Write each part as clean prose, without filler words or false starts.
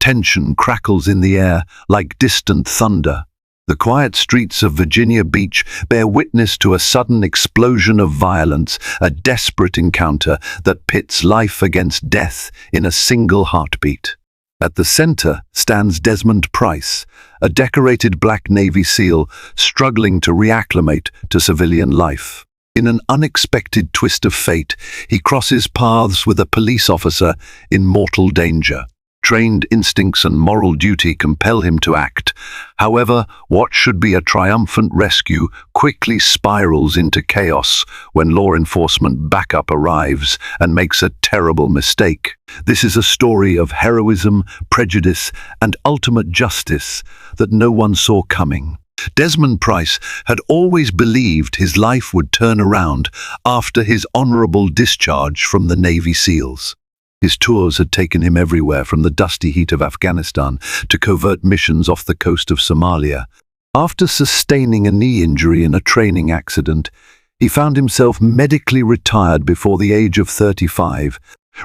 Tension crackles in the air like distant thunder. The quiet streets of Virginia Beach bear witness to a sudden explosion of violence, a desperate encounter that pits life against death in a single heartbeat. At the center stands Desmond Price, a decorated black Navy SEAL struggling to reacclimate to civilian life. In an unexpected twist of fate, he crosses paths with a police officer in mortal danger. Trained instincts and moral duty compel him to act. However, what should be a triumphant rescue quickly spirals into chaos when law enforcement backup arrives and makes a terrible mistake. This is a story of heroism, prejudice, and ultimate justice that no one saw coming. Desmond Price had always believed his life would turn around after his honorable discharge from the Navy SEALs. His tours had taken him everywhere from the dusty heat of Afghanistan to covert missions off the coast of Somalia. After sustaining a knee injury in a training accident, he found himself medically retired before the age of 35,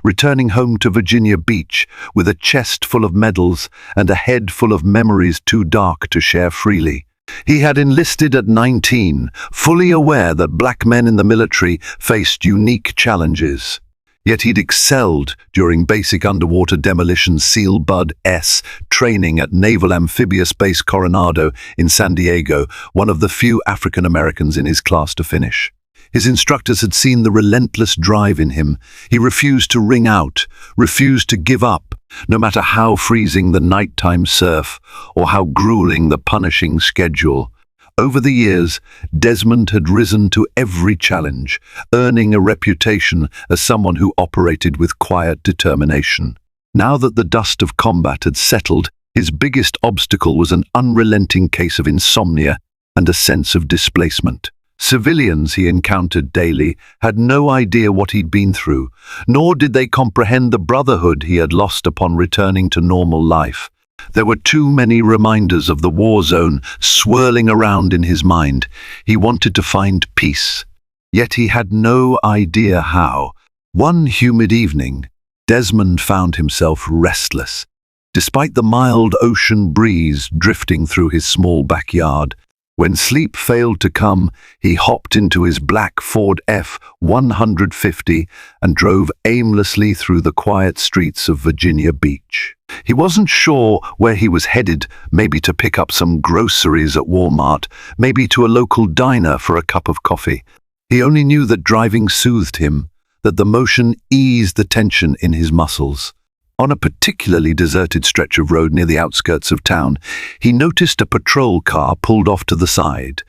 returning home to Virginia Beach with a chest full of medals and a head full of memories too dark to share freely. He had enlisted at 19, fully aware that black men in the military faced unique challenges. Yet he'd excelled during basic underwater demolition SEAL Bud S training at Naval Amphibious Base Coronado in San Diego, one of the few African Americans in his class to finish. His instructors had seen the relentless drive in him. He refused to wring out, refused to give up, no matter how freezing the nighttime surf or how grueling the punishing schedule. Over the years, Desmond had risen to every challenge, earning a reputation as someone who operated with quiet determination. Now that the dust of combat had settled, his biggest obstacle was an unrelenting case of insomnia and a sense of displacement. Civilians he encountered daily had no idea what he'd been through, nor did they comprehend the brotherhood he had lost upon returning to normal life. There were too many reminders of the war zone swirling around in his mind. He wanted to find peace, yet he had no idea how. One humid evening, Desmond found himself restless. Despite the mild ocean breeze drifting through his small backyard, when sleep failed to come, he hopped into his black Ford F-150 and drove aimlessly through the quiet streets of Virginia Beach. He wasn't sure where he was headed, maybe to pick up some groceries at Walmart, maybe to a local diner for a cup of coffee. He only knew that driving soothed him, that the motion eased the tension in his muscles. On a particularly deserted stretch of road near the outskirts of town, he noticed a patrol car pulled off to the side,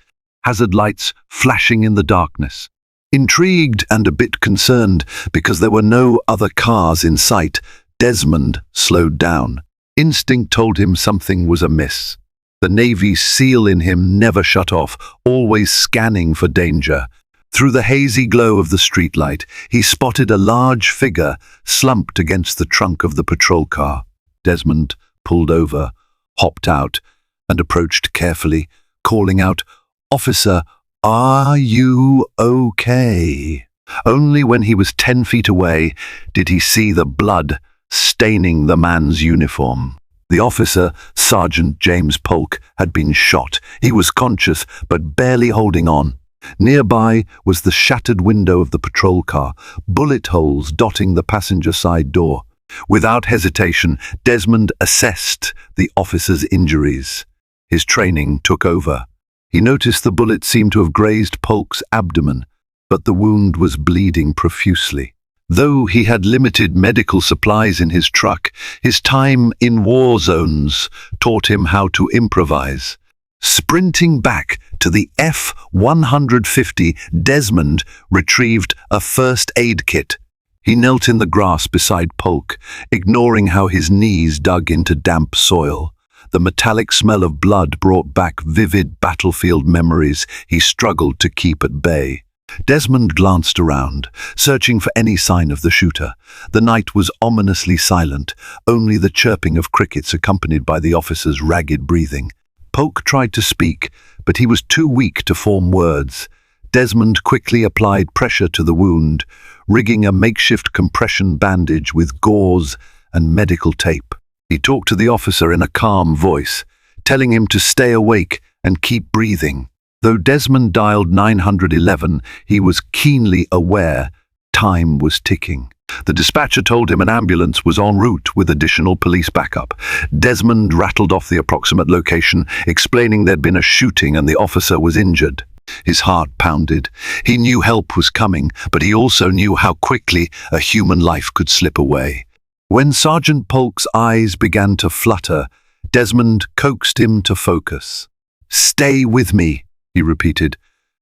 hazard lights flashing in the darkness. Intrigued and a bit concerned because there were no other cars in sight, Desmond slowed down. Instinct told him something was amiss. The Navy SEAL in him never shut off, always scanning for danger. Through the hazy glow of the streetlight, he spotted a large figure slumped against the trunk of the patrol car. Desmond pulled over, hopped out, and approached carefully, calling out, "Officer, are you okay?" Only when he was 10 feet away did he see the blood staining the man's uniform. The officer, Sergeant James Polk, had been shot. He was conscious, but barely holding on. Nearby was the shattered window of the patrol car, bullet holes dotting the passenger side door. Without hesitation, Desmond assessed the officer's injuries. His training took over. He noticed the bullet seemed to have grazed Polk's abdomen, but the wound was bleeding profusely. Though he had limited medical supplies in his truck, his time in war zones taught him how to improvise. Sprinting back to the F-150, Desmond retrieved a first aid kit. He knelt in the grass beside Polk, ignoring how his knees dug into damp soil. The metallic smell of blood brought back vivid battlefield memories he struggled to keep at bay. Desmond glanced around, searching for any sign of the shooter. The night was ominously silent, only the chirping of crickets accompanied by the officer's ragged breathing. Polk tried to speak, but he was too weak to form words. Desmond quickly applied pressure to the wound, rigging a makeshift compression bandage with gauze and medical tape. He talked to the officer in a calm voice, telling him to stay awake and keep breathing. Though Desmond dialed 911, he was keenly aware time was ticking. The dispatcher told him an ambulance was en route with additional police backup. Desmond rattled off the approximate location, explaining there'd been a shooting and the officer was injured. His heart pounded. He knew help was coming, but he also knew how quickly a human life could slip away. When Sergeant Polk's eyes began to flutter, Desmond coaxed him to focus. "Stay with me," he repeated.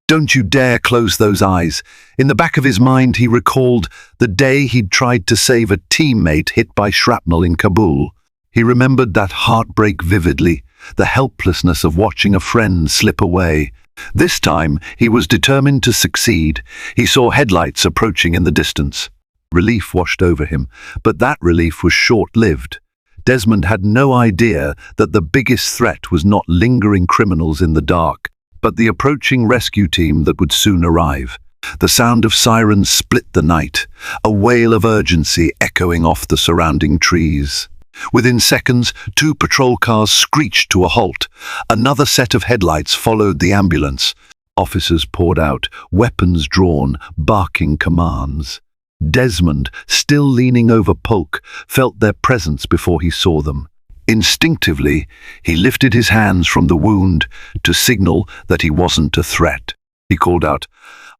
"Don't you dare close those eyes." In the back of his mind, he recalled the day he'd tried to save a teammate hit by shrapnel in Kabul. He remembered that heartbreak vividly, the helplessness of watching a friend slip away. This time, he was determined to succeed. He saw headlights approaching in the distance. Relief washed over him, but that relief was short-lived. Desmond had no idea that the biggest threat was not lingering criminals in the dark, but the approaching rescue team that would soon arrive. The sound of sirens split the night, a wail of urgency echoing off the surrounding trees. Within seconds, 2 patrol cars screeched to a halt. Another set of headlights followed the ambulance. Officers poured out, weapons drawn, barking commands. Desmond, still leaning over Polk, felt their presence before he saw them. Instinctively, he lifted his hands from the wound to signal that he wasn't a threat. He called out,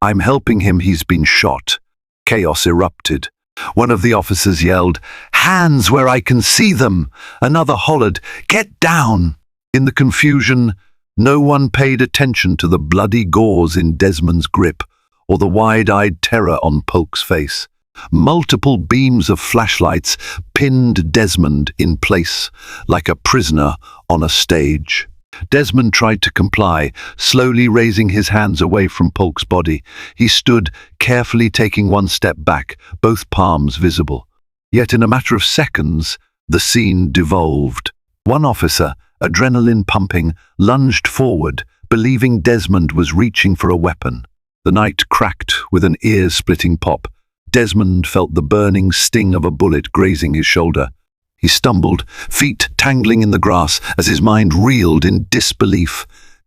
"I'm helping him, he's been shot." Chaos erupted. One of the officers yelled, "Hands where I can see them!" Another hollered, "Get down!" In the confusion, no one paid attention to the bloody gauze in Desmond's grip or the wide-eyed terror on Polk's face. Multiple beams of flashlights pinned Desmond in place, like a prisoner on a stage. Desmond tried to comply, slowly raising his hands away from Polk's body. He stood, carefully taking one step back, both palms visible. Yet in a matter of seconds, the scene devolved. One officer, adrenaline pumping, lunged forward, believing Desmond was reaching for a weapon. The night cracked with an ear-splitting pop. Desmond felt the burning sting of a bullet grazing his shoulder. He stumbled, feet tangling in the grass as his mind reeled in disbelief.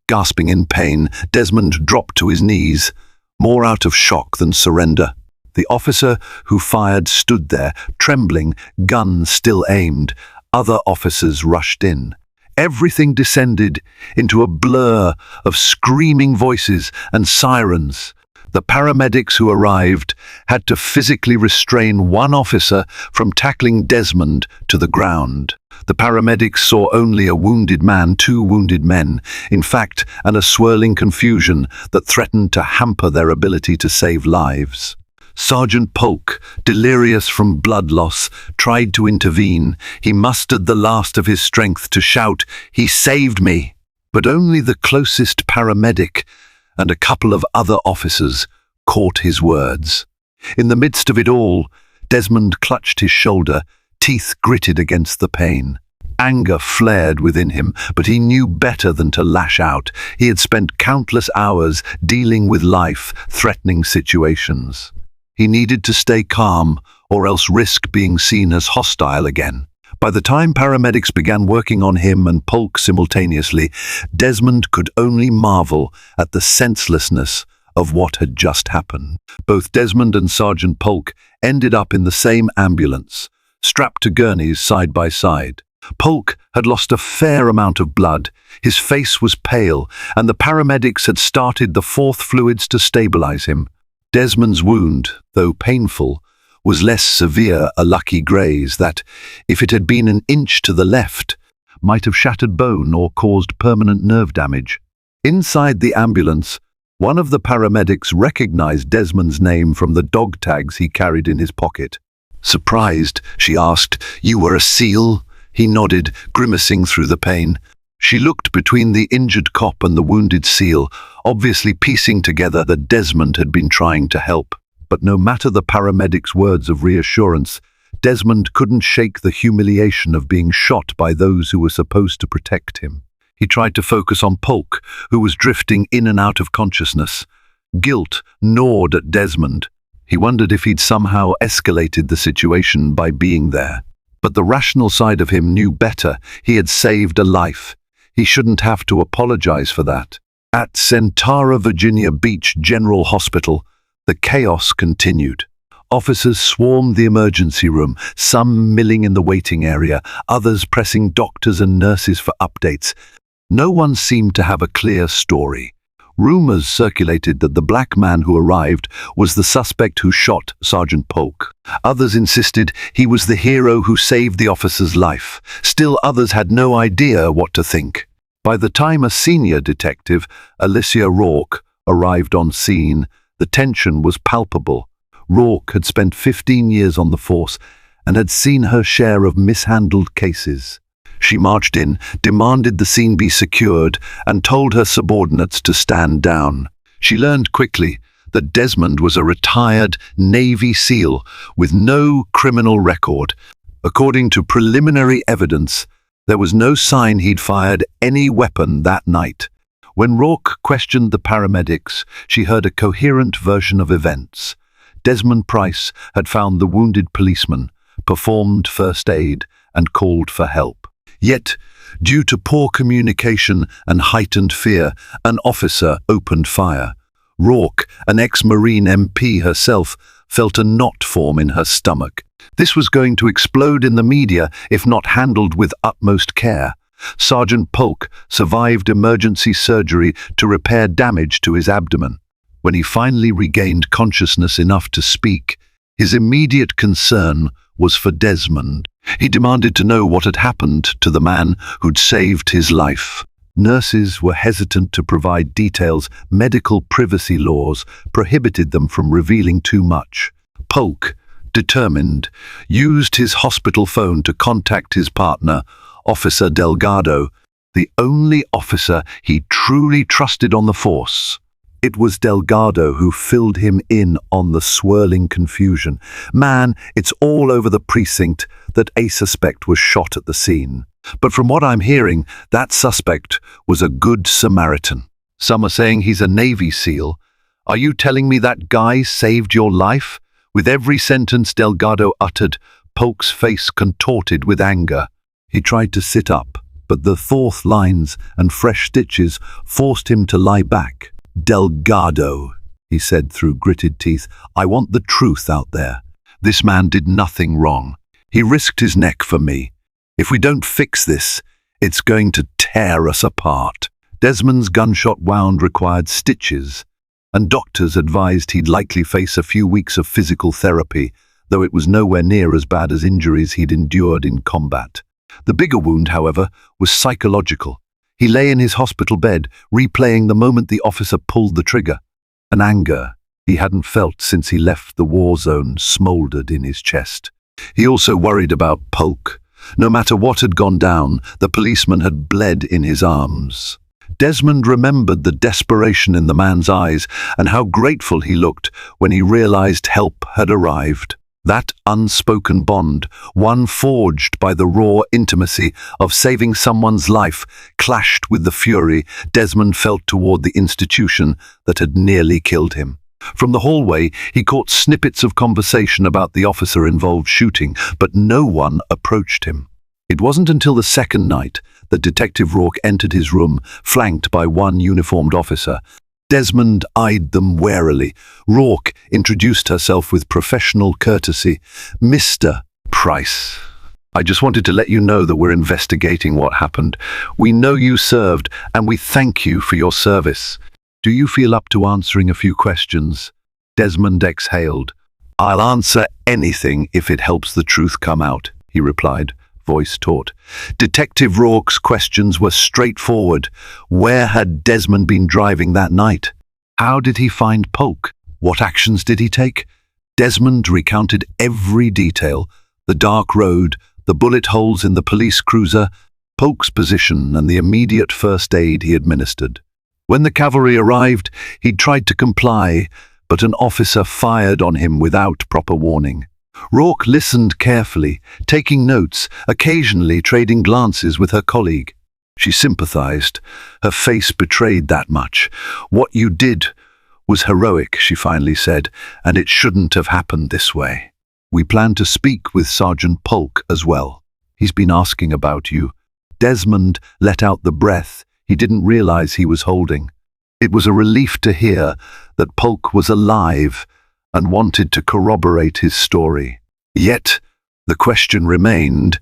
Gasping in pain, Desmond dropped to his knees, more out of shock than surrender. The officer who fired stood there, trembling, gun still aimed. Other officers rushed in. Everything descended into a blur of screaming voices and sirens. The paramedics who arrived had to physically restrain one officer from tackling Desmond to the ground. The paramedics saw only a wounded man, 2 wounded men, in fact, and a swirling confusion that threatened to hamper their ability to save lives. Sergeant Polk, delirious from blood loss, tried to intervene. He mustered the last of his strength to shout, "He saved me!" But only the closest paramedic and a couple of other officers caught his words. In the midst of it all, Desmond clutched his shoulder, teeth gritted against the pain. Anger flared within him, but he knew better than to lash out. He had spent countless hours dealing with life-threatening situations. He needed to stay calm, or else risk being seen as hostile again. By the time paramedics began working on him and Polk simultaneously, Desmond could only marvel at the senselessness of what had just happened. Both Desmond and Sergeant Polk ended up in the same ambulance, strapped to gurneys side by side. Polk had lost a fair amount of blood, his face was pale, and the paramedics had started the 4th fluids to stabilize him. Desmond's wound, though painful, was less severe, a lucky graze that, if it had been an inch to the left, might have shattered bone or caused permanent nerve damage. Inside the ambulance, one of the paramedics recognized Desmond's name from the dog tags he carried in his pocket. Surprised, she asked, "You were a SEAL?" He nodded, grimacing through the pain. She looked between the injured cop and the wounded SEAL, obviously piecing together that Desmond had been trying to help. But no matter the paramedic's words of reassurance, Desmond couldn't shake the humiliation of being shot by those who were supposed to protect him. He tried to focus on Polk, who was drifting in and out of consciousness. Guilt gnawed at Desmond. He wondered if he'd somehow escalated the situation by being there. But the rational side of him knew better. He had saved a life. He shouldn't have to apologize for that. At Centara, Virginia Beach General Hospital, the chaos continued. Officers swarmed the emergency room, some milling in the waiting area, others pressing doctors and nurses for updates. No one seemed to have a clear story. Rumors circulated that the black man who arrived was the suspect who shot Sergeant Polk. Others insisted he was the hero who saved the officer's life. Still others had no idea what to think. By the time a senior detective, Alicia Rourke, arrived on scene, the tension was palpable. Rourke had spent 15 years on the force and had seen her share of mishandled cases. She marched in, demanded the scene be secured, and told her subordinates to stand down. She learned quickly that Desmond was a retired Navy SEAL with no criminal record. According to preliminary evidence, there was no sign he'd fired any weapon that night. When Rourke questioned the paramedics, she heard a coherent version of events. Desmond Price had found the wounded policeman, performed first aid, and called for help. Yet, due to poor communication and heightened fear, an officer opened fire. Rourke, an ex-Marine MP herself, felt a knot form in her stomach. This was going to explode in the media if not handled with utmost care. Sergeant Polk survived emergency surgery to repair damage to his abdomen. When he finally regained consciousness enough to speak, his immediate concern was for Desmond. He demanded to know what had happened to the man who'd saved his life. Nurses were hesitant to provide details. Medical privacy laws prohibited them from revealing too much. Polk, determined, used his hospital phone to contact his partner, Officer Delgado, the only officer he truly trusted on the force. It was Delgado who filled him in on the swirling confusion. "Man, it's all over the precinct that a suspect was shot at the scene. But from what I'm hearing, that suspect was a good Samaritan. Some are saying he's a Navy SEAL. Are you telling me that guy saved your life?" With every sentence Delgado uttered, Polk's face contorted with anger. He tried to sit up, but the fourth lines and fresh stitches forced him to lie back. "Delgado," he said through gritted teeth, "I want the truth out there. This man did nothing wrong. He risked his neck for me. If we don't fix this, it's going to tear us apart." Desmond's gunshot wound required stitches, and doctors advised he'd likely face a few weeks of physical therapy, though it was nowhere near as bad as injuries he'd endured in combat. The bigger wound, however, was psychological. He lay in his hospital bed, replaying the moment the officer pulled the trigger. An anger he hadn't felt since he left the war zone smoldered in his chest. He also worried about Polk. No matter what had gone down, the policeman had bled in his arms. Desmond remembered the desperation in the man's eyes and how grateful he looked when he realized help had arrived. That unspoken bond, one forged by the raw intimacy of saving someone's life, clashed with the fury Desmond felt toward the institution that had nearly killed him. From the hallway, he caught snippets of conversation about the officer-involved shooting, but no one approached him. It wasn't until the second night that Detective Rourke entered his room, flanked by one uniformed officer. Desmond eyed them warily. Rourke introduced herself with professional courtesy. "Mr. Price, I just wanted to let you know that we're investigating what happened. We know you served, and we thank you for your service. Do you feel up to answering a few questions?" Desmond exhaled. "I'll answer anything if it helps the truth come out," he replied, voice taut. Detective Rourke's questions were straightforward. Where had Desmond been driving that night? How did he find Polk? What actions did he take? Desmond recounted every detail: the dark road, the bullet holes in the police cruiser, Polk's position, and the immediate first aid he administered. When the cavalry arrived, he tried to comply, but an officer fired on him without proper warning. Rourke listened carefully, taking notes, occasionally trading glances with her colleague. She sympathized. Her face betrayed that much. "What you did was heroic," she finally said, "and it shouldn't have happened this way." We plan to speak with Sergeant Polk as well. He's been asking about you." Desmond let out the breath he didn't realize he was holding. It was a relief to hear that Polk was alive and wanted to corroborate his story. Yet, the question remained,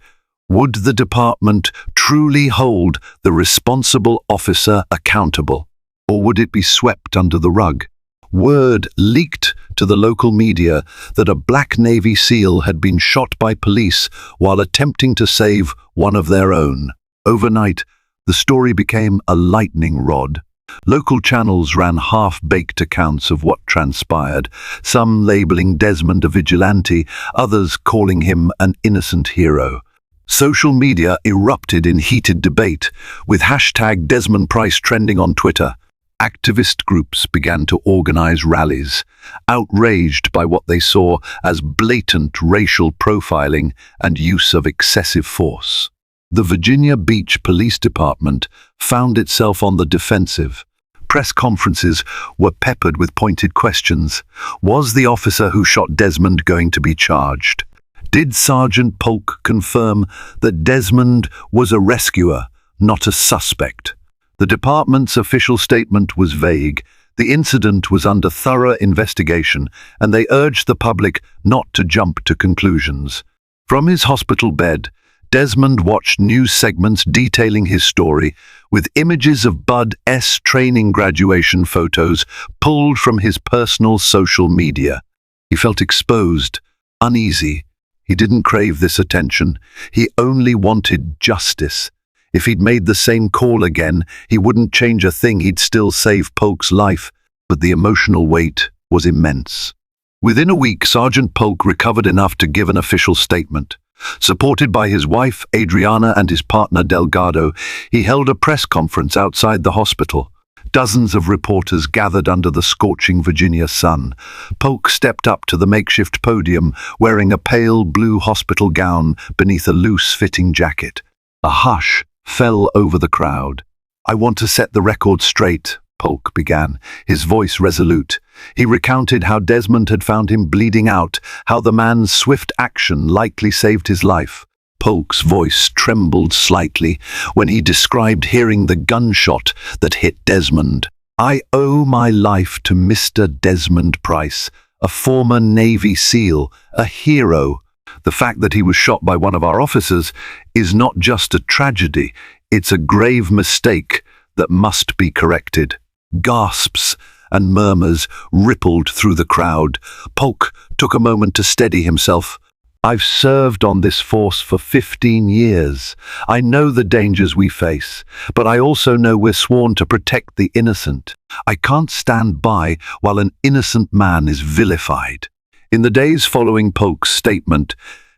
would the department truly hold the responsible officer accountable, or would it be swept under the rug? Word leaked to the local media that a Black Navy SEAL had been shot by police while attempting to save one of their own. Overnight, the story became a lightning rod. Local channels ran half-baked accounts of what transpired, some labeling Desmond a vigilante, others calling him an innocent hero. Social media erupted in heated debate, with hashtag Desmond Price trending on Twitter. Activist groups began to organize rallies, outraged by what they saw as blatant racial profiling and use of excessive force. The Virginia Beach Police Department found itself on the defensive. Press conferences were peppered with pointed questions. Was the officer who shot Desmond going to be charged? Did Sergeant Polk confirm that Desmond was a rescuer, not a suspect? The department's official statement was vague. The incident was under thorough investigation, and they urged the public not to jump to conclusions. From his hospital bed, Desmond watched news segments detailing his story, with images of Bud's training graduation photos pulled from his personal social media. He felt exposed, uneasy. He didn't crave this attention. He only wanted justice. If he'd made the same call again, he wouldn't change a thing. He'd still save Polk's life, but the emotional weight was immense. Within a week, Sergeant Polk recovered enough to give an official statement. Supported by his wife, Adriana, and his partner, Delgado, he held a press conference outside the hospital. Dozens of reporters gathered under the scorching Virginia sun. Polk stepped up to the makeshift podium, wearing a pale blue hospital gown beneath a loose-fitting jacket. A hush fell over the crowd. "I want to set the record straight," Polk began, his voice resolute. He recounted how Desmond had found him bleeding out, how the man's swift action likely saved his life. Polk's voice trembled slightly when he described hearing the gunshot that hit Desmond. "I owe my life to Mr. Desmond Price, a former Navy SEAL, a hero. The fact that he was shot by one of our officers is not just a tragedy, it's a grave mistake that must be corrected." Gasps and murmurs rippled through the crowd. Polk took a moment to steady himself. "I've served on this force for 15 years. I know the dangers we face, but I also know we're sworn to protect the innocent. I can't stand by while an innocent man is vilified." In the days following Polk's statement,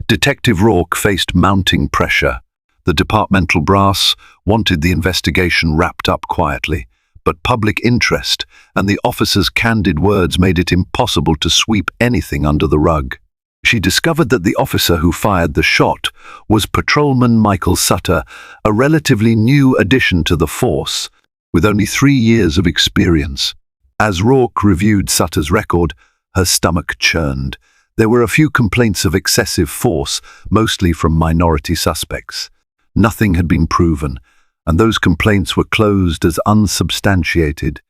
Detective Rourke faced mounting pressure. The departmental brass wanted the investigation wrapped up quietly, but public interest and the officer's candid words made it impossible to sweep anything under the rug. She discovered that the officer who fired the shot was Patrolman Michael Sutter, a relatively new addition to the force, with only 3 years of experience. As Rourke reviewed Sutter's record, her stomach churned. There were a few complaints of excessive force, mostly from minority suspects. Nothing had been proven, and those complaints were closed as unsubstantiated.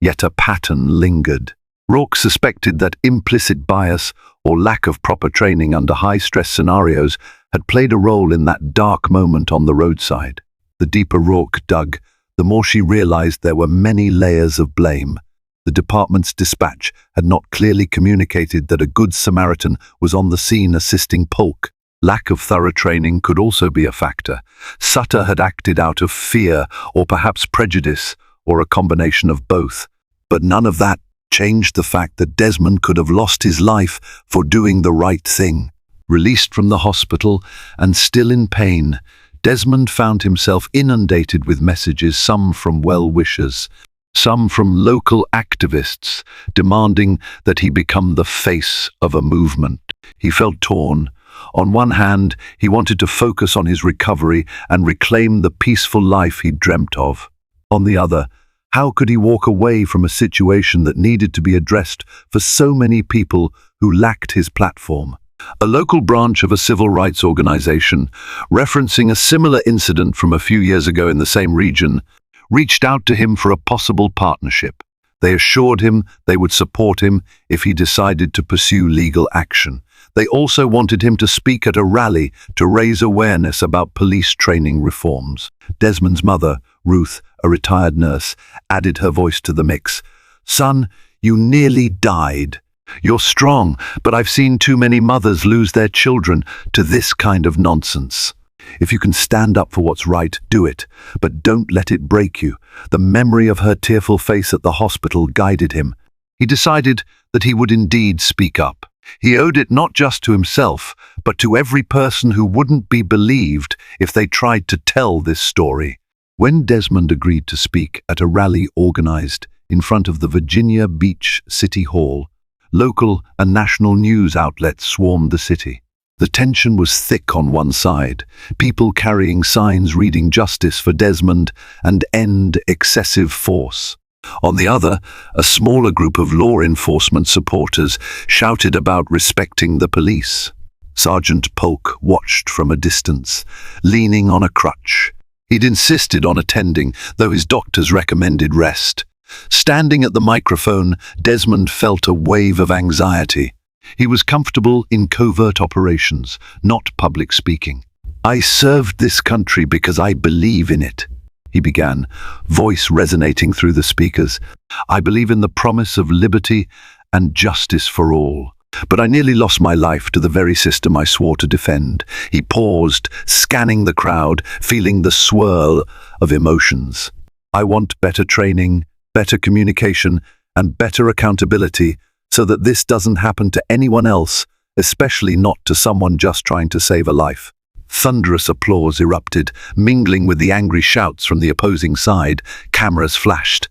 Yet a pattern lingered. Rourke suspected that implicit bias or lack of proper training under high-stress scenarios had played a role in that dark moment on the roadside. The deeper Rourke dug, the more she realized there were many layers of blame. The department's dispatch had not clearly communicated that a good Samaritan was on the scene assisting Polk. Lack of thorough training could also be a factor. Sutter had acted out of fear or perhaps prejudice, or a combination of both. But none of that changed the fact that Desmond could have lost his life for doing the right thing. Released from the hospital and still in pain, Desmond found himself inundated with messages, some from well-wishers, some from local activists, demanding that he become the face of a movement. He felt torn. On one hand, he wanted to focus on his recovery and reclaim the peaceful life he'd dreamt of. On the other, how could he walk away from a situation that needed to be addressed for so many people who lacked his platform? A local branch of a civil rights organization, referencing a similar incident from a few years ago in the same region, reached out to him for a possible partnership. They assured him they would support him if he decided to pursue legal action. They also wanted him to speak at a rally to raise awareness about police training reforms. Desmond's mother, Ruth, a retired nurse, added her voice to the mix. "Son, you nearly died. You're strong, but I've seen too many mothers lose their children to this kind of nonsense. If you can stand up for what's right, do it, but don't let it break you." The memory of her tearful face at the hospital guided him. He decided that he would indeed speak up. He owed it not just to himself, but to every person who wouldn't be believed if they tried to tell this story. When Desmond agreed to speak at a rally organized in front of the Virginia Beach City Hall, local and national news outlets swarmed the city. The tension was thick on one side, people carrying signs reading "Justice for Desmond" and "End excessive force." On the other, a smaller group of law enforcement supporters shouted about respecting the police. Sergeant Polk watched from a distance, leaning on a crutch. He'd insisted on attending, though his doctors recommended rest. Standing at the microphone, Desmond felt a wave of anxiety. He was comfortable in covert operations, not public speaking. "I served this country because I believe in it," he began, voice resonating through the speakers. "I believe in the promise of liberty and justice for all. But I nearly lost my life to the very system I swore to defend." He paused, scanning the crowd, feeling the swirl of emotions. "I want better training, better communication, and better accountability so that this doesn't happen to anyone else, especially not to someone just trying to save a life." Thunderous applause erupted, mingling with the angry shouts from the opposing side. Cameras flashed.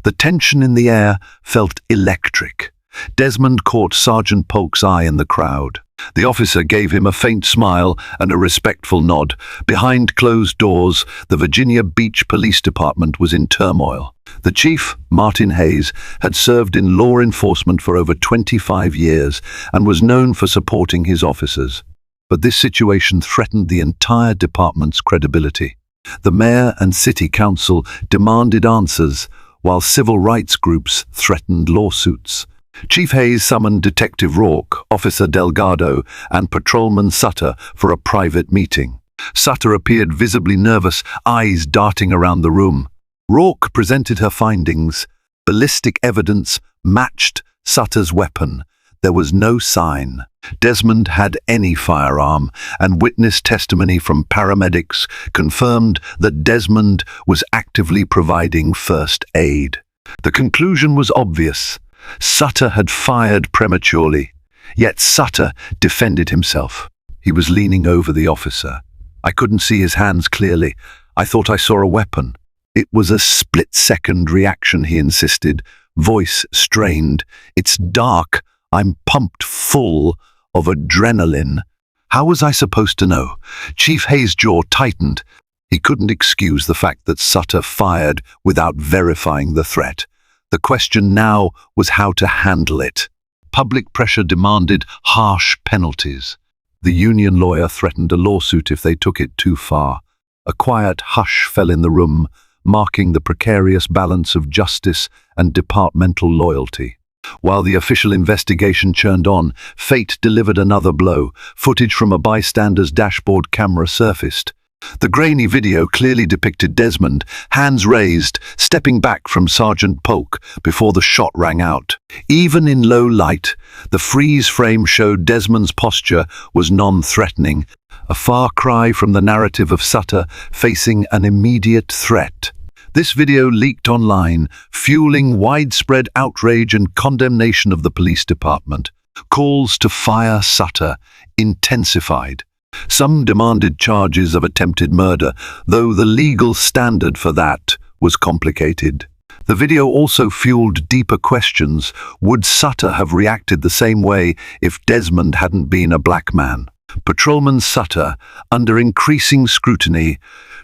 The tension in the air felt electric. Desmond caught Sergeant Polk's eye in the crowd. The officer gave him a faint smile and a respectful nod. Behind closed doors, the Virginia Beach Police Department was in turmoil. The chief, Martin Hayes, had served in law enforcement for over 25 years and was known for supporting his officers. But this situation threatened the entire department's credibility. The mayor and city council demanded answers, while civil rights groups threatened lawsuits. Chief Hayes summoned Detective Rourke, Officer Delgado, and Patrolman Sutter for a private meeting. Sutter appeared visibly nervous, eyes darting around the room. Rourke presented her findings. Ballistic evidence matched Sutter's weapon. There was no sign Desmond had any firearm, and witness testimony from paramedics confirmed that Desmond was actively providing first aid. The conclusion was obvious. Sutter had fired prematurely, yet Sutter defended himself. He was leaning over the officer. "I couldn't see his hands clearly. I thought I saw a weapon." "It was a split-second reaction," he insisted, voice strained. "It's dark. I'm pumped full of adrenaline." How was I supposed to know? Chief Hayes' jaw tightened. He couldn't excuse the fact that Sutter fired without verifying the threat. The question now was how to handle it. Public pressure demanded harsh penalties. The union lawyer threatened a lawsuit if they took it too far. A quiet hush fell in the room, marking the precarious balance of justice and departmental loyalty. While the official investigation churned on, fate delivered another blow. Footage from a bystander's dashboard camera surfaced. The grainy video clearly depicted Desmond, hands raised, stepping back from Sergeant Polk before the shot rang out. Even in low light, the freeze frame showed Desmond's posture was non-threatening, a far cry from the narrative of Sutter facing an immediate threat. This video leaked online, fueling widespread outrage and condemnation of the police department. Calls to fire Sutter intensified. Some demanded charges of attempted murder, though the legal standard for that was complicated. The video also fueled deeper questions. Would Sutter have reacted the same way if Desmond hadn't been a black man? Patrolman Sutter, under increasing scrutiny,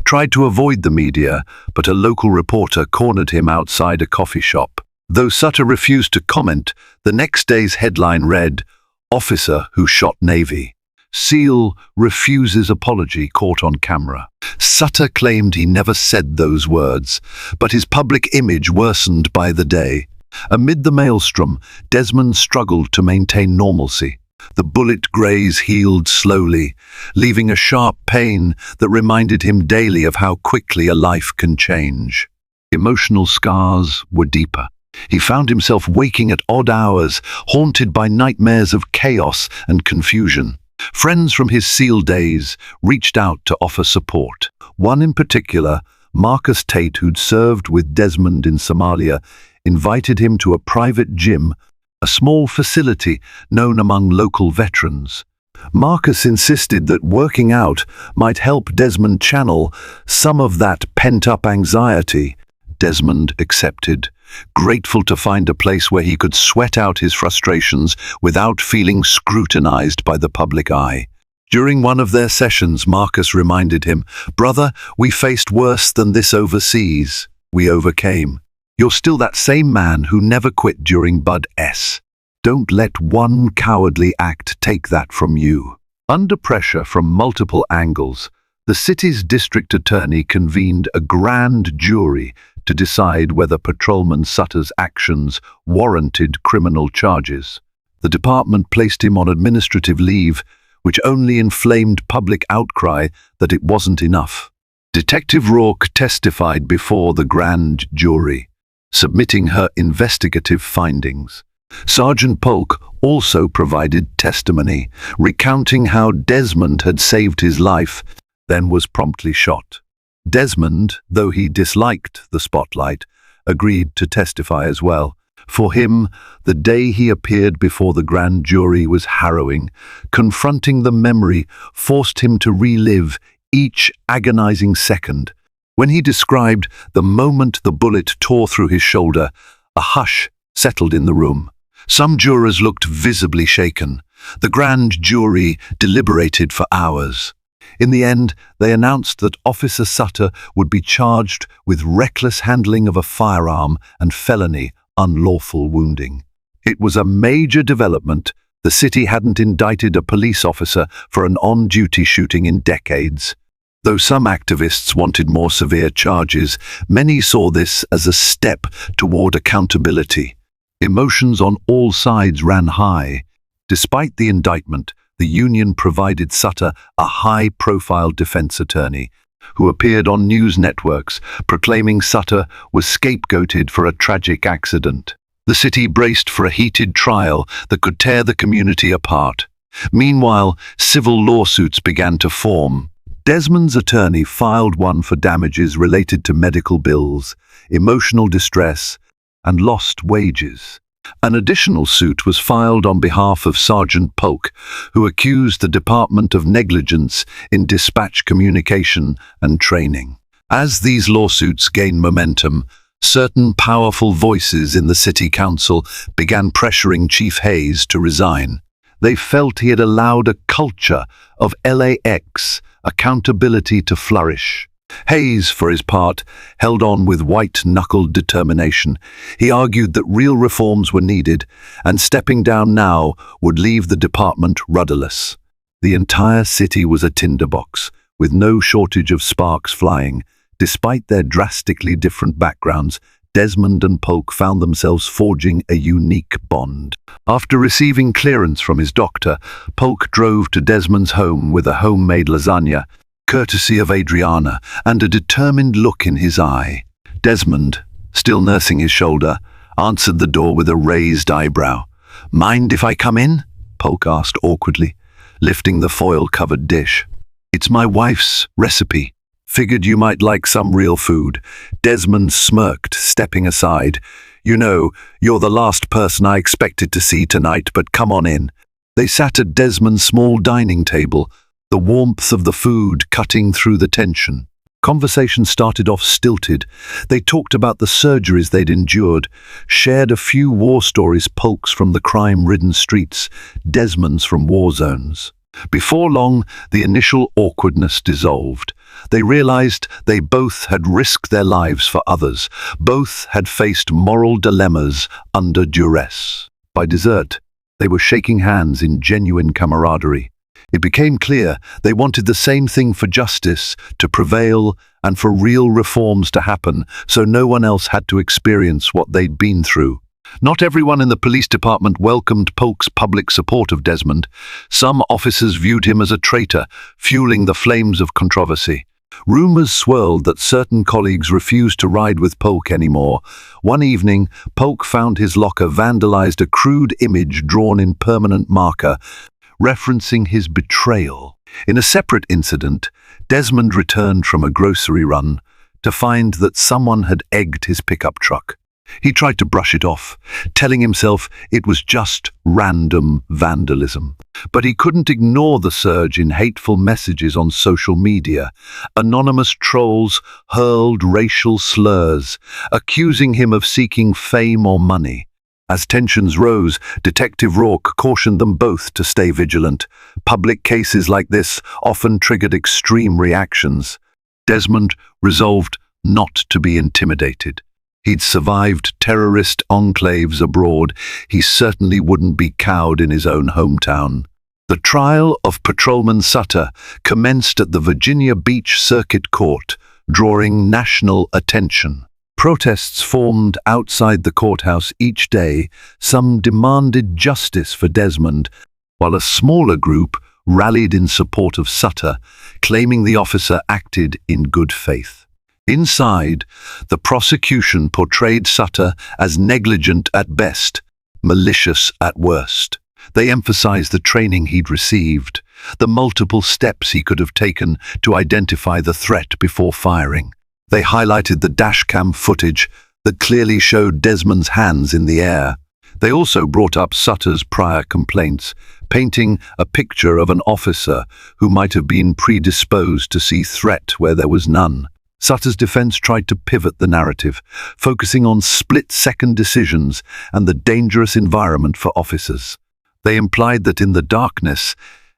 tried to avoid the media, but a local reporter cornered him outside a coffee shop. Though Sutter refused to comment, the next day's headline read, Officer who shot Navy. SEAL refuses apology caught on camera. Sutter claimed he never said those words, but his public image worsened by the day. Amid the maelstrom, Desmond struggled to maintain normalcy. The bullet graze healed slowly, leaving a sharp pain that reminded him daily of how quickly a life can change. Emotional scars were deeper. He found himself waking at odd hours, haunted by nightmares of chaos and confusion. Friends from his SEAL days reached out to offer support. One in particular, Marcus Tate, who'd served with Desmond in Somalia, invited him to a private gym, a small facility known among local veterans. Marcus insisted that working out might help Desmond channel some of that pent-up anxiety. Desmond accepted, grateful to find a place where he could sweat out his frustrations without feeling scrutinized by the public eye. During one of their sessions, Marcus reminded him, "Brother, we faced worse than this overseas. We overcame. You're still that same man who never quit during Bud S. Don't let one cowardly act take that from you." Under pressure from multiple angles, the city's district attorney convened a grand jury to decide whether Patrolman Sutter's actions warranted criminal charges. The department placed him on administrative leave, which only inflamed public outcry that it wasn't enough. Detective Rourke testified before the grand jury, submitting her investigative findings. Sergeant Polk also provided testimony, recounting how Desmond had saved his life, then was promptly shot. Desmond, though he disliked the spotlight, agreed to testify as well. For him, the day he appeared before the grand jury was harrowing. Confronting the memory forced him to relive each agonizing second. When he described the moment the bullet tore through his shoulder, a hush settled in the room. Some jurors looked visibly shaken. The grand jury deliberated for hours. In the end, they announced that Officer Sutter would be charged with reckless handling of a firearm and felony unlawful wounding. It was a major development. The city hadn't indicted a police officer for an on-duty shooting in decades. Though some activists wanted more severe charges, many saw this as a step toward accountability. Emotions on all sides ran high. Despite the indictment, the union provided Sutter a high-profile defense attorney, who appeared on news networks proclaiming Sutter was scapegoated for a tragic accident. The city braced for a heated trial that could tear the community apart. Meanwhile, civil lawsuits began to form. Desmond's attorney filed one for damages related to medical bills, emotional distress, and lost wages. An additional suit was filed on behalf of Sergeant Polk, who accused the department of negligence in dispatch communication and training. As these lawsuits gained momentum, certain powerful voices in the city council began pressuring Chief Hayes to resign. They felt he had allowed a culture of LAX accountability to flourish. Hayes, for his part, held on with white-knuckled determination. He argued that real reforms were needed, and stepping down now would leave the department rudderless. The entire city was a tinderbox, with no shortage of sparks flying. Despite their drastically different backgrounds, Desmond and Polk found themselves forging a unique bond. After receiving clearance from his doctor, Polk drove to Desmond's home with a homemade lasagna, courtesy of Adriana, and a determined look in his eye. Desmond, still nursing his shoulder, answered the door with a raised eyebrow. "Mind if I come in?" Polk asked awkwardly, lifting the foil-covered dish. "It's my wife's recipe. Figured you might like some real food." Desmond smirked, stepping aside. "You know, you're the last person I expected to see tonight, but come on in." They sat at Desmond's small dining table, the warmth of the food cutting through the tension. Conversation started off stilted. They talked about the surgeries they'd endured, shared a few war stories, Polk's from the crime-ridden streets, Desmond's from war zones. Before long, the initial awkwardness dissolved. They realized they both had risked their lives for others. Both had faced moral dilemmas under duress. By dessert, They were shaking hands in genuine camaraderie. It became clear they wanted the same thing for justice to prevail and for real reforms to happen, so no one else had to experience what they'd been through. Not everyone in the police department welcomed Polk's public support of Desmond. Some officers viewed him as a traitor, fueling the flames of controversy. Rumors swirled that certain colleagues refused to ride with Polk anymore. One evening, Polk found his locker vandalized, a crude image drawn in permanent marker, referencing his betrayal. In a separate incident, Desmond returned from a grocery run to find that someone had egged his pickup truck. He tried to brush it off, telling himself it was just random vandalism. But he couldn't ignore the surge in hateful messages on social media. Anonymous trolls hurled racial slurs, accusing him of seeking fame or money. As tensions rose, Detective Rourke cautioned them both to stay vigilant. Public cases like this often triggered extreme reactions. Desmond resolved not to be intimidated. He'd survived terrorist enclaves abroad. He certainly wouldn't be cowed in his own hometown. The trial of Patrolman Sutter commenced at the Virginia Beach Circuit Court, drawing national attention. Protests formed outside the courthouse each day. Some demanded justice for Desmond, while a smaller group rallied in support of Sutter, claiming the officer acted in good faith. Inside, the prosecution portrayed Sutter as negligent at best, malicious at worst. They emphasized the training he'd received, the multiple steps he could have taken to identify the threat before firing. They highlighted the dashcam footage that clearly showed Desmond's hands in the air. They also brought up Sutter's prior complaints, painting a picture of an officer who might have been predisposed to see threat where there was none. Sutter's defense tried to pivot the narrative, focusing on split-second decisions and the dangerous environment for officers. They implied that in the darkness,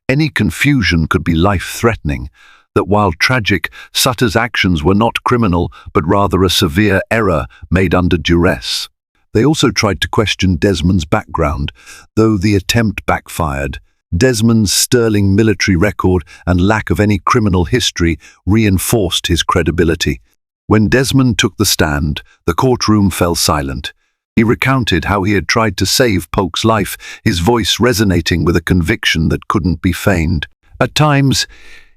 any confusion could be life-threatening, that while tragic, Sutter's actions were not criminal, but rather a severe error made under duress. They also tried to question Desmond's background, though the attempt backfired. Desmond's sterling military record and lack of any criminal history reinforced his credibility. When Desmond took the stand, the courtroom fell silent. He recounted how he had tried to save Polk's life, his voice resonating with a conviction that couldn't be feigned. At times,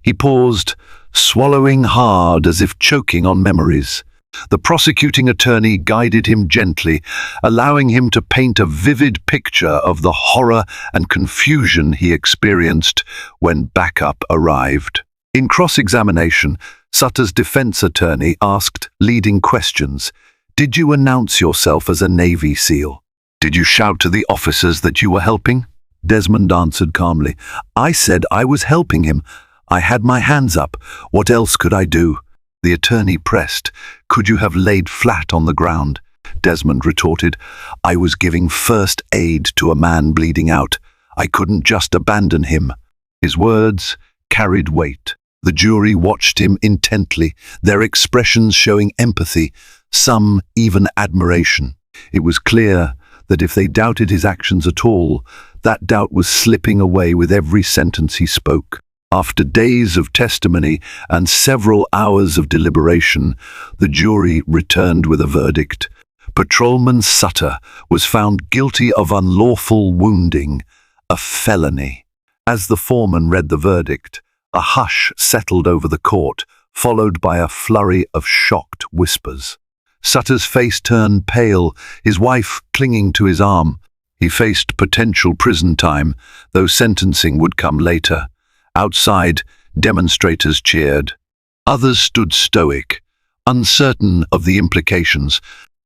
he paused, swallowing hard as if choking on memories. The prosecuting attorney guided him gently, allowing him to paint a vivid picture of the horror and confusion he experienced when backup arrived. In cross-examination, Sutter's defense attorney asked leading questions. Did you announce yourself as a Navy SEAL? Did you shout to the officers that you were helping? Desmond answered calmly. I said I was helping him. I had my hands up. What else could I do? The attorney pressed. Could you have laid flat on the ground? Desmond retorted. I was giving first aid to a man bleeding out. I couldn't just abandon him. His words carried weight. The jury watched him intently, their expressions showing empathy, some even admiration. It was clear that if they doubted his actions at all, that doubt was slipping away with every sentence he spoke. After days of testimony and several hours of deliberation, the jury returned with a verdict. Patrolman Sutter was found guilty of unlawful wounding, a felony. As the foreman read the verdict, a hush settled over the court, followed by a flurry of shocked whispers. Sutter's face turned pale, his wife clinging to his arm. He faced potential prison time, though sentencing would come later. Outside, demonstrators cheered. Others stood stoic, uncertain of the implications.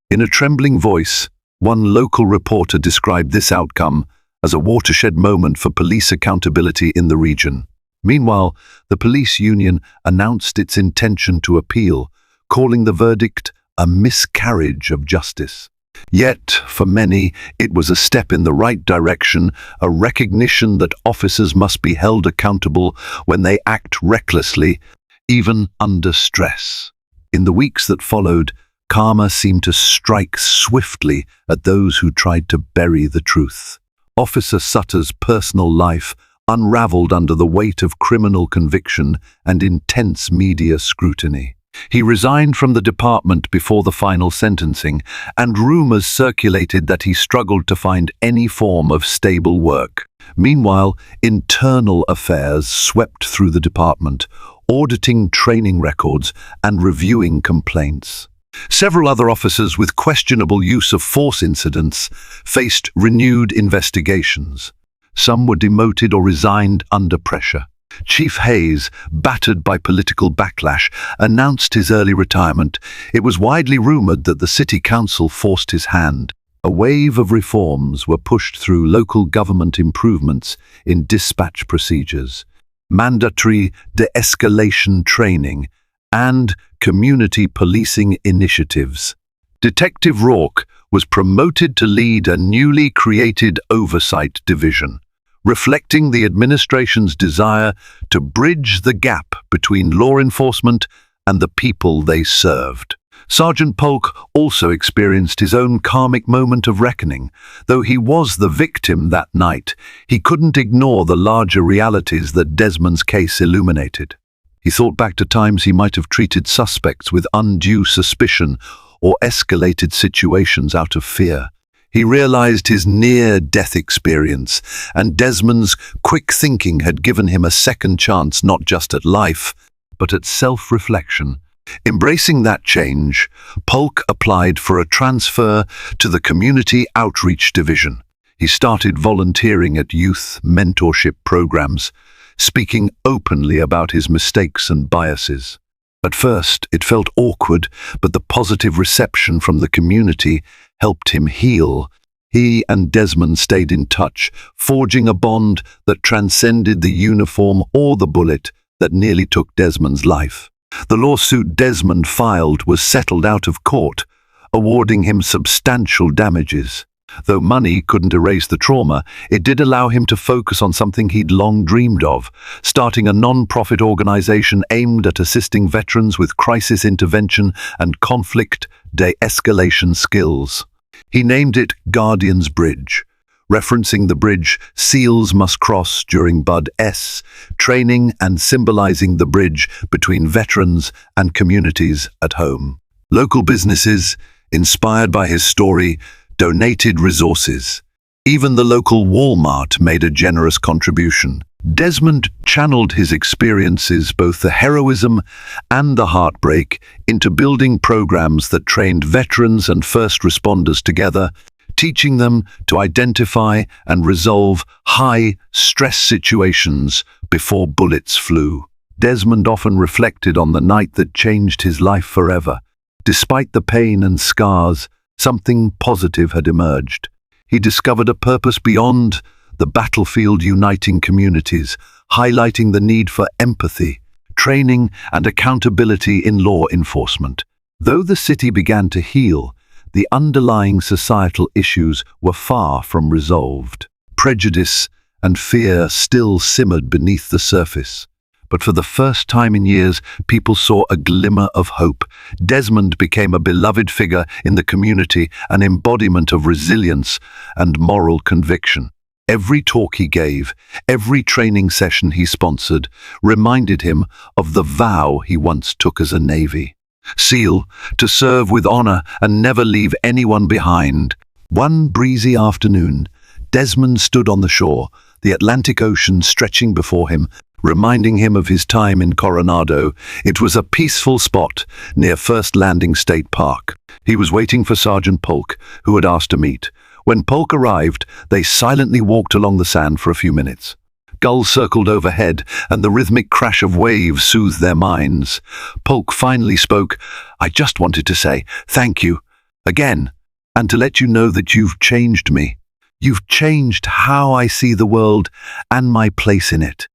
In a trembling voice, one local reporter described this outcome as a watershed moment for police accountability in the region. Meanwhile, the police union announced its intention to appeal, calling the verdict a miscarriage of justice. Yet, for many, it was a step in the right direction, a recognition that officers must be held accountable when they act recklessly, even under stress. In the weeks that followed, karma seemed to strike swiftly at those who tried to bury the truth. Officer Sutter's personal life unraveled under the weight of criminal conviction and intense media scrutiny. He resigned from the department before the final sentencing, and rumors circulated that he struggled to find any form of stable work. Meanwhile, internal affairs swept through the department, auditing training records and reviewing complaints. Several other officers with questionable use of force incidents faced renewed investigations. Some were demoted or resigned under pressure. Chief Hayes, battered by political backlash, announced his early retirement. It was widely rumored that the city council forced his hand. A wave of reforms were pushed through: local government improvements in dispatch procedures, mandatory de-escalation training, and community policing initiatives. Detective Rourke was promoted to lead a newly created oversight division, reflecting the administration's desire to bridge the gap between law enforcement and the people they served. Sergeant Polk also experienced his own karmic moment of reckoning. Though he was the victim that night, he couldn't ignore the larger realities that Desmond's case illuminated. He thought back to times he might have treated suspects with undue suspicion or escalated situations out of fear. He realized his near-death experience, and Desmond's quick thinking had given him a second chance not just at life, but at self-reflection. Embracing that change, Polk applied for a transfer to the Community Outreach Division. He started volunteering at youth mentorship programs, speaking openly about his mistakes and biases. At first, it felt awkward, but the positive reception from the community helped him heal. He and Desmond stayed in touch, forging a bond that transcended the uniform or the bullet that nearly took Desmond's life. The lawsuit Desmond filed was settled out of court, awarding him substantial damages. Though money couldn't erase the trauma, it did allow him to focus on something he'd long dreamed of: starting a non-profit organization aimed at assisting veterans with crisis intervention and conflict de-escalation skills. He named it Guardian's Bridge, referencing the bridge SEALs must cross during Bud-S training and symbolizing the bridge between veterans and communities at home. Local businesses, inspired by his story, donated resources. Even the local Walmart made a generous contribution. Desmond channeled his experiences, both the heroism and the heartbreak, into building programs that trained veterans and first responders together, teaching them to identify and resolve high-stress situations before bullets flew. Desmond often reflected on the night that changed his life forever. Despite the pain and scars, something positive had emerged. He discovered a purpose beyond the battlefield, uniting communities, highlighting the need for empathy, training, and accountability in law enforcement. Though the city began to heal, the underlying societal issues were far from resolved. Prejudice and fear still simmered beneath the surface. But for the first time in years, people saw a glimmer of hope. Desmond became a beloved figure in the community, an embodiment of resilience and moral conviction. Every talk he gave, every training session he sponsored, reminded him of the vow he once took as a Navy SEAL, to serve with honor and never leave anyone behind. One breezy afternoon, Desmond stood on the shore, the Atlantic Ocean stretching before him, reminding him of his time in Coronado. It was a peaceful spot near First Landing State Park. He was waiting for Sergeant Polk, who had asked to meet. When Polk arrived, they silently walked along the sand for a few minutes. Gulls circled overhead, and the rhythmic crash of waves soothed their minds. Polk finally spoke. "I just wanted to say thank you again, and to let you know that you've changed me. You've changed how I see the world and my place in it."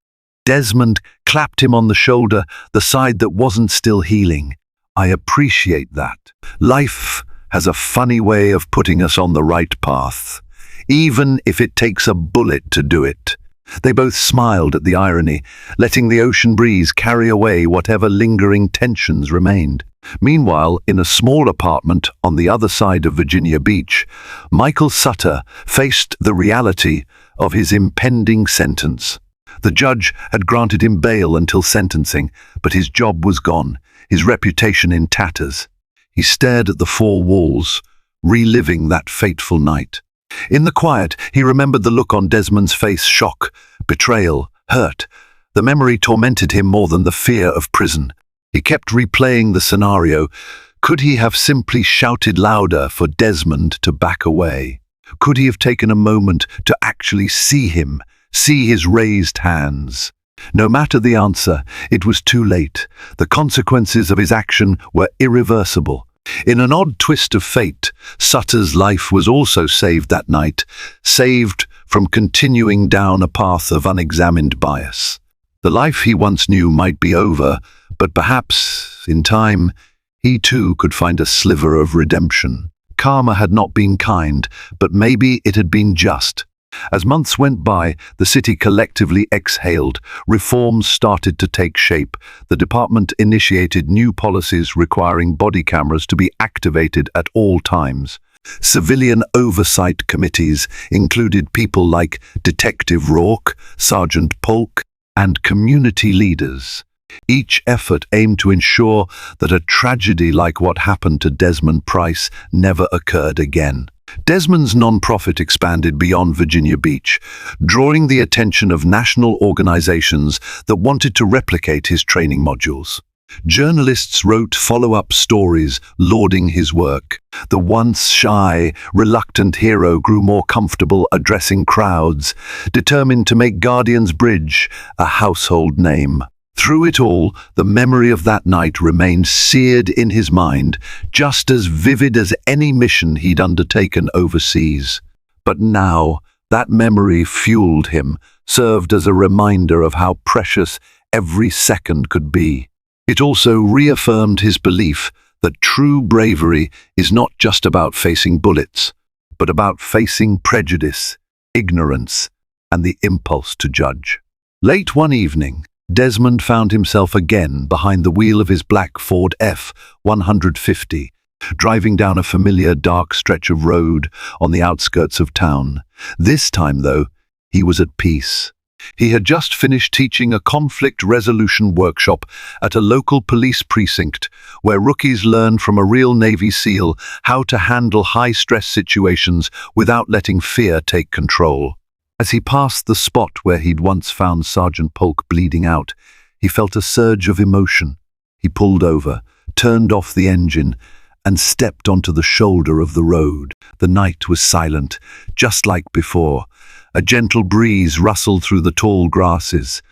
Desmond clapped him on the shoulder, the side that wasn't still healing. "I appreciate that. Life has a funny way of putting us on the right path, even if it takes a bullet to do it." They both smiled at the irony, letting the ocean breeze carry away whatever lingering tensions remained. Meanwhile, in a small apartment on the other side of Virginia Beach, Michael Sutter faced the reality of his impending sentence. The judge had granted him bail until sentencing, but his job was gone, his reputation in tatters. He stared at the four walls, reliving that fateful night. In the quiet, he remembered the look on Desmond's face: shock, betrayal, hurt. The memory tormented him more than the fear of prison. He kept replaying the scenario. Could he have simply shouted louder for Desmond to back away? Could he have taken a moment to actually see him, see his raised hands? No matter the answer, it was too late. The consequences of his action were irreversible. In an odd twist of fate, Sutter's life was also saved that night, saved from continuing down a path of unexamined bias. The life he once knew might be over, but perhaps, in time, he too could find a sliver of redemption. Karma had not been kind, but maybe it had been just. As months went by, the city collectively exhaled. Reforms started to take shape. The department initiated new policies requiring body cameras to be activated at all times. Civilian oversight committees included people like Detective Rourke, Sergeant Polk, and community leaders. Each effort aimed to ensure that a tragedy like what happened to Desmond Price never occurred again. Desmond's non-profit expanded beyond Virginia Beach, drawing the attention of national organizations that wanted to replicate his training modules. Journalists wrote follow-up stories lauding his work. The once shy, reluctant hero grew more comfortable addressing crowds, determined to make Guardian's Bridge a household name. Through it all, the memory of that night remained seared in his mind, just as vivid as any mission he'd undertaken overseas. But now, that memory fueled him, served as a reminder of how precious every second could be. It also reaffirmed his belief that true bravery is not just about facing bullets, but about facing prejudice, ignorance, and the impulse to judge. Late one evening, Desmond found himself again behind the wheel of his black Ford F-150, driving down a familiar dark stretch of road on the outskirts of town. This time, though, he was at peace. He had just finished teaching a conflict resolution workshop at a local police precinct, where rookies learn from a real Navy SEAL how to handle high-stress situations without letting fear take control. As he passed the spot where he'd once found Sergeant Polk bleeding out, he felt a surge of emotion. He pulled over, turned off the engine, and stepped onto the shoulder of the road. The night was silent, just like before. A gentle breeze rustled through the tall grasses.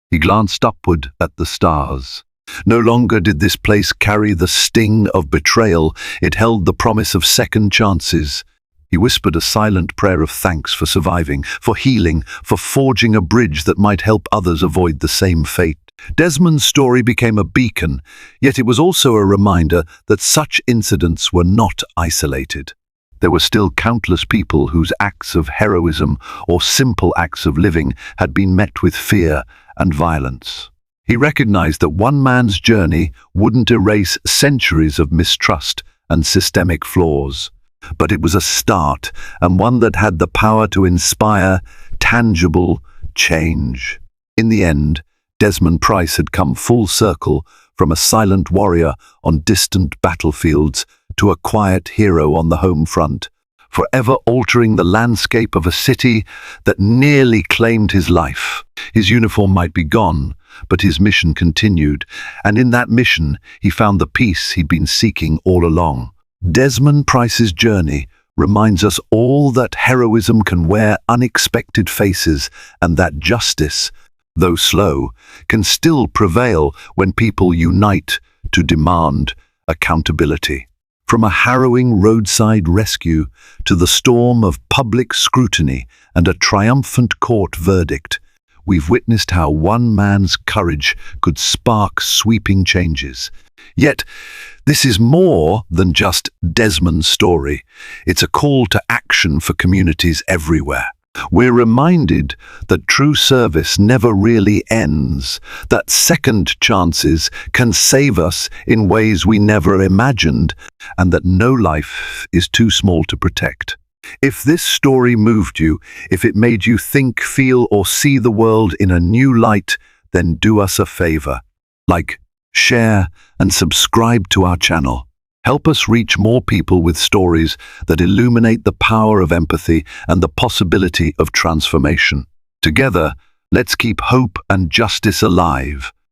He glanced upward at the stars. No longer did this place carry the sting of betrayal. It held the promise of second chances. He whispered a silent prayer of thanks for surviving, for healing, for forging a bridge that might help others avoid the same fate. Desmond's story became a beacon, yet it was also a reminder that such incidents were not isolated. There were still countless people whose acts of heroism or simple acts of living had been met with fear and violence. He recognized that one man's journey wouldn't erase centuries of mistrust and systemic flaws. But it was a start, and one that had the power to inspire tangible change. In the end, Desmond Price had come full circle from a silent warrior on distant battlefields to a quiet hero on the home front, forever altering the landscape of a city that nearly claimed his life. His uniform might be gone, but his mission continued, and in that mission he found the peace he'd been seeking all along. Desmond Price's journey reminds us all that heroism can wear unexpected faces and that justice, though slow, can still prevail when people unite to demand accountability. From a harrowing roadside rescue to the storm of public scrutiny and a triumphant court verdict, we've witnessed how one man's courage could spark sweeping changes. Yet, this is more than just Desmond's story. It's a call to action for communities everywhere. We're reminded that true service never really ends, that second chances can save us in ways we never imagined, and that no life is too small to protect. If this story moved you, if it made you think, feel, or see the world in a new light, then do us a favor. Like, share, and subscribe to our channel. Help us reach more people with stories that illuminate the power of empathy and the possibility of transformation. Together, let's keep hope and justice alive.